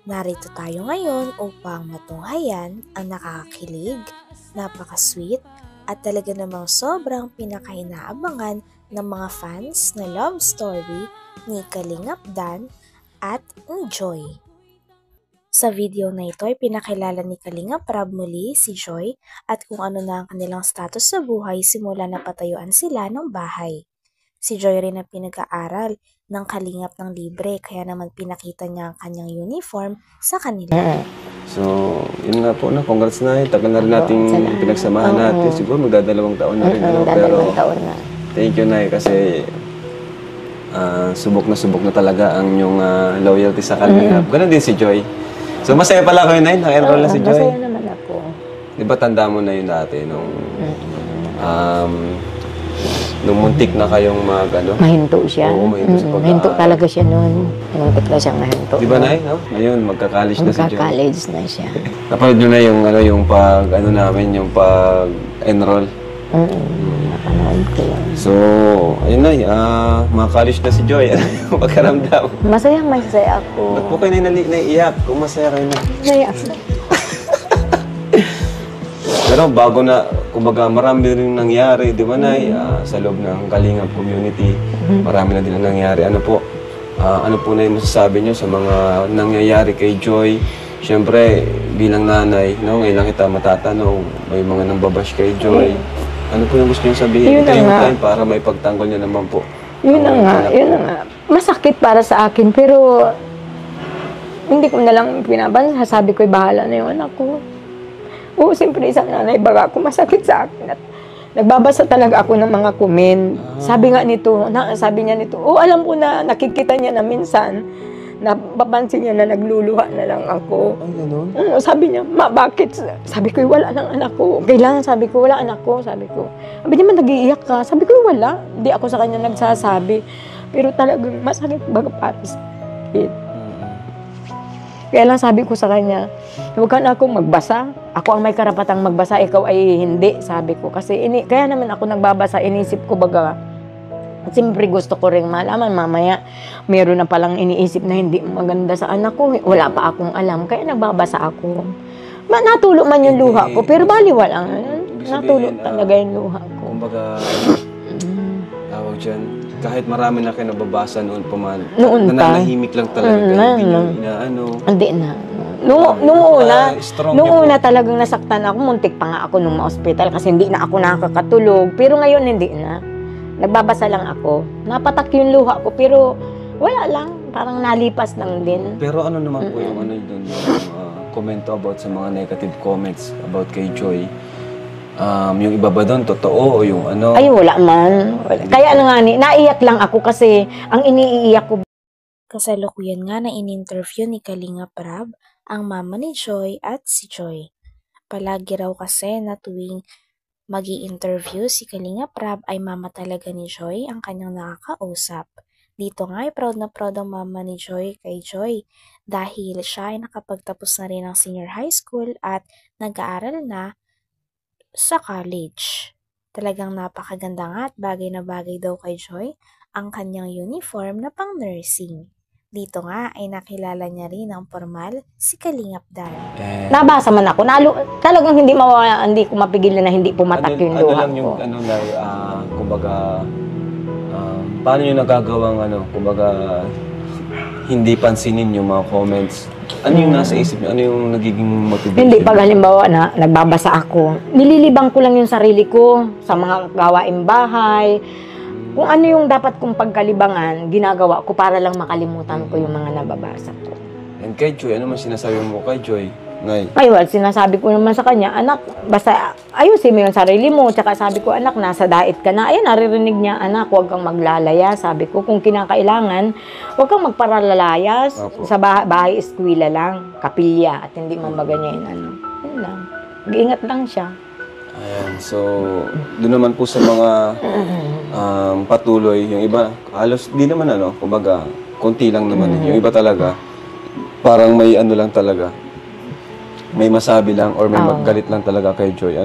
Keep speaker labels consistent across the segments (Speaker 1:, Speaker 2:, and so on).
Speaker 1: Narito tayo ngayon upang matunghayan ang nakakakilig, napaka-sweet at talaga namang sobrang pinakainaabangan ng mga fans na love story ni Kalingap Dan at ni Joy. Sa video na ito ay pinakilala ni Kalingap Rab muli si Joy at kung ano na ang kanilang status sa buhay simula na patayuan sila ng bahay. Si Joy rin ang pinag-aaral ng Kalingap ng libre kaya naman pinakita niya ang kanyang uniform sa kanila.
Speaker 2: So, yun nga po na, congrats na tagal na rin nating pinagsamahan natin. Siguro magdadalawang taon na rin. Pero thank you na kasi subok na talaga ang yung loyalty sa Kalingap. Ganon din si Joy. So, masaya pala kayo na yun, naka-enroll na si Joy.
Speaker 3: Masaya naman ako.
Speaker 2: Di ba tanda mo na yun dati nung muntik na kayong
Speaker 3: mahinto siya.
Speaker 2: Oo, mahinto sa
Speaker 3: mahinto talaga siya noon. Muntik na siyang mahinto.
Speaker 2: Di ba, Nay? No? Ngayon, magka-college na si Joy.
Speaker 3: Magka-college na siya.
Speaker 2: Napanood nyo na yung namin, yung pag-enroll.
Speaker 3: Napanood ko yun.
Speaker 2: So, ayun na, mga-college na si Joy. Ano yung pagkaramdam?
Speaker 3: Masaya ako.
Speaker 2: Ba't po kayo naiiyak kung masaya kayo na?
Speaker 3: Masaya ako.
Speaker 2: Pero bago na, kumbaga marami rin nangyari, di ba, Nay? Sa loob ng Kalingap community, marami na din nangyari. Ano po na yung masasabi nyo sa mga nangyayari kay Joy? Siyempre, bilang nanay, no, ngayon lang kita matatanong, may mga nangbabash kay Joy. Ano po yung gusto nyo sabihin? Ito yung time para may pagtanggol nyo naman po.
Speaker 3: Yun na nga. Masakit para sa akin, pero hindi ko na lang pinapansin. Sabi ko, bahala na yung anak ko. Oo, siyempre isang nanay, baga ako masakit sa akin. At nagbabasa talaga ako ng mga comment. Sabi niya nito, alam ko na nakikita niya na minsan, napapansin niya na nagluluha na lang ako.
Speaker 2: Ay, gano'n?
Speaker 3: Sabi niya, bakit? Sabi ko, wala ng anak ko. Kailangan, sabi ko, wala anak ko. Sabi ko, naman nag-iiyak ka. Sabi ko, wala. Hindi ako sa kanya nagsasabi. Pero talagang masakit baga para sa akin. Kaya lang sabi ko sa kanya, huwag ka na akong magbasa. Ako ang may karapatang magbasa, ikaw ay hindi, sabi ko. Kasi kaya naman ako nagbabasa, inisip ko baga. Siyempre gusto ko rin malaman, mamaya meron na palang iniisip na hindi maganda sa anak ko. Wala pa akong alam, kaya nagbabasa ako. Natulo man yung luha ko, pero baliwala. Natulo talaga yung luha ko.
Speaker 2: Kumbaga, tawag dyan, kahit marami na kayo nababasa noon pa man, nananahimik lang talaga kayo,
Speaker 3: Hindi na. Nung una talagang nasaktan ako, muntik pa nga ako nung ma-hospital kasi hindi na ako nakakatulog. Pero ngayon hindi na. Nagbabasa lang ako. Napatak yung luha ko, pero wala lang. Parang nalipas lang din.
Speaker 2: Pero ano naman po yung yung komento about sa mga negative comments about kay Joy? Yung iba ba doon, totoo o yung ano?
Speaker 3: Ay, wala man. Kaya naiyak lang ako kasi ang iniiyak ko.
Speaker 1: Kasalukuyan nga na in-interview ni Kalingap Rab ang mama ni Joy at si Joy. Palagi raw kasi na tuwing magi-interview si Kalingap Rab ay mama talaga ni Joy ang kanyang nakakausap. Dito nga ay proud na proud ang mama ni Joy kay Joy dahil siya ay nakapagtapos na rin ng senior high school at nag-aaral na sa college. Talagang napakaganda nga at bagay na bagay daw kay Joy ang kanyang uniform na pang-nursing. Dito nga ay nakilala niya rin ang formal si Kalingap Dan.
Speaker 3: Nabasa man ako. Talagang hindi ko mapigilan na hindi pumatak yung luha ko.
Speaker 2: Kumbaga, paano nyo nagagawang kumbaga, hindi pansinin yung mga comments? Ano yung nasa isip nyo? Ano yung nagiging motivation?
Speaker 3: Hindi, pag halimbawa na nagbabasa ako, nililibang ko lang yung sarili ko sa mga gawaing bahay. Kung ano yung dapat kong pagkalibangan, ginagawa ko para lang makalimutan ko yung mga nababasa ko.
Speaker 2: And kay Joy, ano man sinasabi mo kay Joy? Ngay?
Speaker 3: Ay, well, sinasabi ko naman sa kanya, anak, basta ayusin mo yung sarili mo. Tsaka sabi ko, anak, nasa diet ka na. Ayun, naririnig niya, anak, huwag kang maglalaya. Sabi ko, kung kinakailangan, huwag kang magparalayas. Sa bahay, eskwela lang, kapilya, at hindi mambaga niya yun. Yun lang. Mag-ingat lang siya.
Speaker 2: Ayan, so, doon naman po sa mga patuloy, yung iba, halos di naman kumbaga, konti lang naman. Yung iba talaga, parang may lang talaga, may masabi lang or may maggalit lang talaga kay Joy,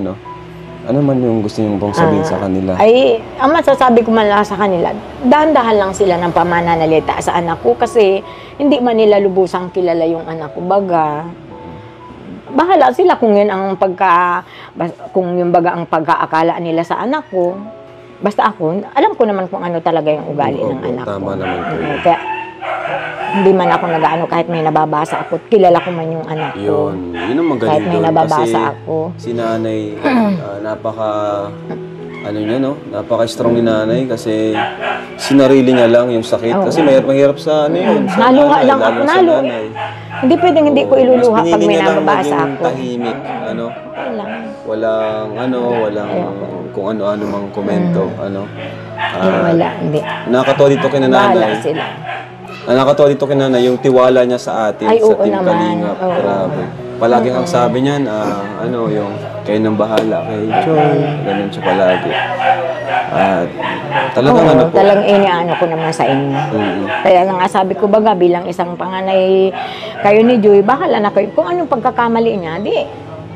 Speaker 2: Ano man yung gusto niyo pong sabihin sa kanila?
Speaker 3: Ay, ang masasabi ko man lang sa kanila, dahan-dahan lang sila ng pamananalita sa anak ko kasi hindi man nila lubusang kilala yung anak ko. Baga, bahala sila kung yun ang kung yung baga ang pagkaakala nila sa anak ko. Basta ako, alam ko naman kung ano talaga yung ugali ng anak ko.
Speaker 2: Tama naman po.
Speaker 3: Kaya, hindi man ako nag-ano kahit may nababasa ako, kilala ko man yung anak ko.
Speaker 2: Yun ang magaling
Speaker 3: Kahit may
Speaker 2: doon.
Speaker 3: nababasa
Speaker 2: Kasi
Speaker 3: ako.
Speaker 2: si nanay, napaka-strong ni nanay kasi sinarili niya lang yung sakit.
Speaker 3: Oo.
Speaker 2: Kasi mahirap sa sa
Speaker 3: Naluha
Speaker 2: nanay,
Speaker 3: lang
Speaker 2: lalo
Speaker 3: ako,
Speaker 2: sa
Speaker 3: naluha.
Speaker 2: nanay.
Speaker 3: Hindi pwedeng hindi ko iluluha
Speaker 2: Mas
Speaker 3: pag
Speaker 2: pinili
Speaker 3: may
Speaker 2: niya lang
Speaker 3: nababasa
Speaker 2: maging
Speaker 3: ako.
Speaker 2: tahimik,
Speaker 3: Wala.
Speaker 2: walang kung ano-ano mang komento,
Speaker 3: Wala, hindi.
Speaker 2: nakakatawa dito kay
Speaker 3: Bahala
Speaker 2: nanay.
Speaker 3: sila.
Speaker 2: Nakakatawa dito kay nanay yung tiwala niya sa atin,
Speaker 3: Ay,
Speaker 2: sa
Speaker 3: oo
Speaker 2: Team
Speaker 3: naman.
Speaker 2: Kalingap.
Speaker 3: Oo.
Speaker 2: Grabe. Palaging ang sabi niyan, yung kayo nang bahala kay Joy. Ganun siya palagi. At talagang
Speaker 3: Oo,
Speaker 2: po.
Speaker 3: talagang iniano ko naman sa inyo. Kaya nga sabi ko baga bilang isang panganay kayo ni Joy, bahala na kayo. Kung anong pagkakamali niya, di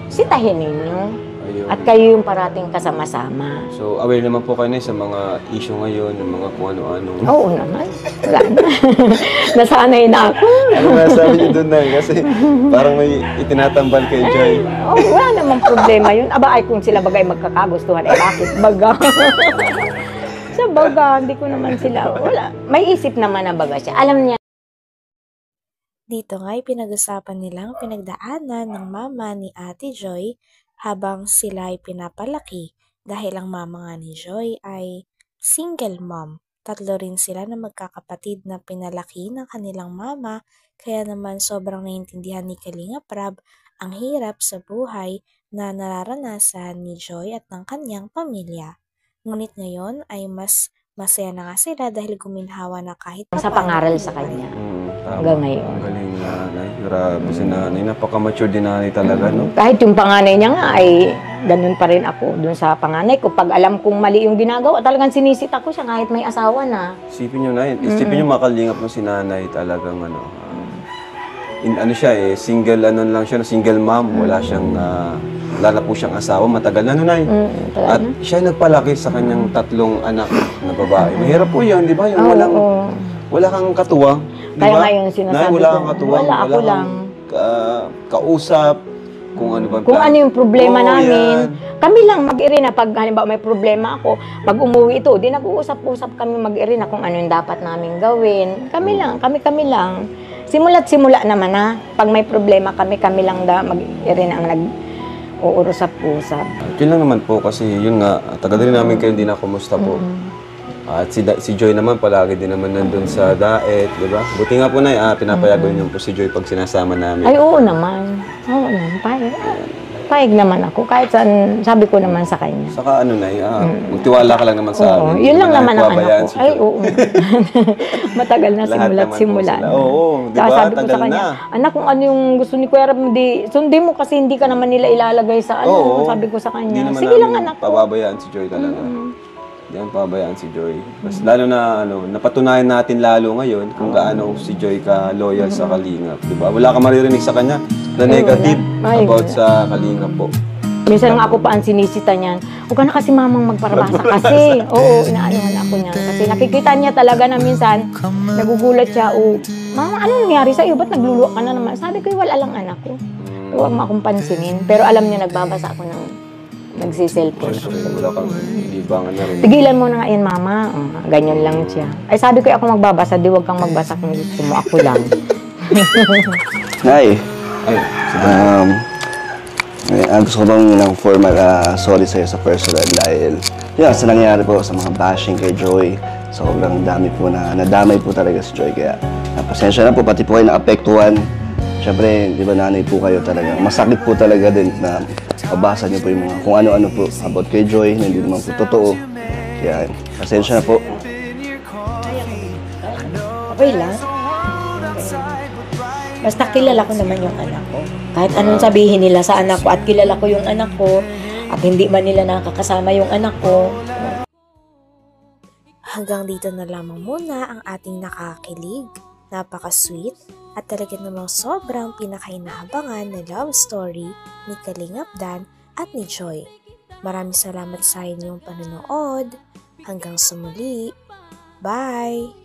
Speaker 3: sitahin ninyo.
Speaker 2: Ayun.
Speaker 3: At kayo yung parating kasama-sama.
Speaker 2: So, aware naman po kayo na sa mga issue ngayon, ng mga kung ano-ano.
Speaker 3: Oo naman. Wala na. Nasanay na ako.
Speaker 2: Ano nga sabi niyo doon na kasi parang may itinatambal kay Joy.
Speaker 3: Oh, wala namang problema yun. Aba ay kung sila bagay magkakagustuhan, bakit baga? Sa baga, hindi ko naman sila, wala. May isip naman na baga siya. Alam niya.
Speaker 1: Dito nga'y pinag-usapan nilang pinagdaanan ng mama ni Ate Joy habang sila ay pinapalaki dahil ang mama nga ni Joy ay single mom. Tatlo rin sila na magkakapatid na pinalaki ng kanilang mama kaya naman sobrang naiintindihan ni Kalinga Prab ang hirap sa buhay na nararanasan ni Joy at ng kanyang pamilya. Ngunit ngayon ay mas masaya na nga sila dahil guminhawa na kahit
Speaker 3: Sa pangaral sa kanya.
Speaker 2: Tama.
Speaker 3: Hanggang ngayon.
Speaker 2: Ang galing ni nanay. Grabe si nanay. Napaka-mature din nanay talaga, no?
Speaker 3: Kahit yung panganay niya nga ay ganun pa rin ako dun sa panganay ko. Pag alam kong mali yung ginagawa, talagang sinisita ko siya kahit may asawa na.
Speaker 2: Isipin nyo na yun. Isipin nyo makalingap ng si nanay talagang single lang siya, single mom. Wala na po siyang asawa. Matagal na, nanay. At siya nagpalaki sa kanyang 3 anak na babae. Mahirap po yun, di ba? Yung wala kang katuwang. Di
Speaker 3: Kaya
Speaker 2: ba?
Speaker 3: nga yung sinasabi
Speaker 2: Nay, wala
Speaker 3: ko,
Speaker 2: kang katuwang.
Speaker 3: wala, ako
Speaker 2: kang
Speaker 3: lang.
Speaker 2: kausap. Kung ano ba
Speaker 3: Kung ano yung problema
Speaker 2: Oo,
Speaker 3: namin,
Speaker 2: yan.
Speaker 3: kami lang mag-irina pag halimbawa may problema ako, pag umuwi ito, di nag-uusap-usap kami mag-irina kung ano yung dapat namin gawin. Kami lang. Simula't simula naman na. Pag may problema kami lang mag-irina ang nag-uurusap-usap.
Speaker 2: Yun lang naman po kasi yun nga, tagal rin namin kayo hindi na kumusta po. At si Joy naman palagi din naman nandun sa daet, di ba? Buti nga po na pinapayagan niyo po si Joy pag sinasama namin.
Speaker 3: Ay, oo naman. Oo naman. Payag naman ako. Kahit saan, sabi ko naman sa kanya.
Speaker 2: Saka magtiwala ka lang naman sa
Speaker 3: Oo,
Speaker 2: amin.
Speaker 3: yun lang
Speaker 2: Hindi
Speaker 3: naman ang
Speaker 2: pababayaan
Speaker 3: anak ko.
Speaker 2: si
Speaker 3: Ay,
Speaker 2: Joy.
Speaker 3: oo. Matagal na
Speaker 2: Lahat
Speaker 3: simula't
Speaker 2: naman po
Speaker 3: simula.
Speaker 2: sila. Oo, di
Speaker 3: Saka
Speaker 2: ba?
Speaker 3: sabi ko
Speaker 2: Tagal
Speaker 3: sa kanya,
Speaker 2: na.
Speaker 3: anak, kung ano yung gusto ni Kuya Rab, sundin mo kasi hindi ka naman nila ilalagay sa
Speaker 2: Oo.
Speaker 3: sabi ko sa
Speaker 2: Hindi
Speaker 3: kanya.
Speaker 2: naman
Speaker 3: Sige lang
Speaker 2: namin
Speaker 3: anak ko.
Speaker 2: pababayaan si Joy talaga. Hindi naman pababayaan si Joy. Mas lalo na napatunayan natin lalo ngayon kung gaano si Joy ka loyal sa Kalingap, di ba? Wala ka maririnig sa kanya na negative
Speaker 3: Ay,
Speaker 2: about
Speaker 3: wala.
Speaker 2: sa Kalingap po.
Speaker 3: Minsan nga ako pa ang sinisita niyan. Huwag ka na kasi mamang magparabasa kasi. Oo, inaanuhan ako niyan. Kasi nakikita niya talaga na minsan, nagugulat siya, Mama, ano nangyari sa'yo? Ba't nagluluwa ka na naman? Sabi ko, wala lang anak ko. Huwag mo akong pansinin. Pero alam niya, nagbabasa ako ng nagsiselfone.
Speaker 2: Wala kang libangan na rin.
Speaker 3: Tigilan mo na nga yan, Mama. Ganyan lang siya. Ay, sabi ko, ako magbabasa. Di, huwag kang magbasa kung gusto mo. Ako lang.
Speaker 4: Nay,
Speaker 2: Ay,
Speaker 4: gusto ko bang ng formal sorry sa'yo sa personal dahil yun, sa nangyari po sa mga bashing kay Joy, sobrang dami po na nadamay po talaga si Joy. Kaya pasensya na po, pati po kayo naapektuhan. Siyempre, di ba nanay po kayo talaga. Masakit po talaga din na mabasa niyo po yung mga kung ano-ano po about kay Joy na hindi naman po totoo. Kaya pasensya na po.
Speaker 3: Okay lang. Basta kilala ko naman yung anak ko. Kahit anong sabihin nila sa anak ko at kilala ko yung anak ko at hindi man nila nakakasama yung anak ko.
Speaker 1: Hanggang dito na lamang muna ang ating nakakilig, napaka-sweet at talaga namang sobrang pinakainahabangan na love story ni Kalingap Dan at ni Joy. Maraming salamat sa inyong panonood. Hanggang sa muli. Bye!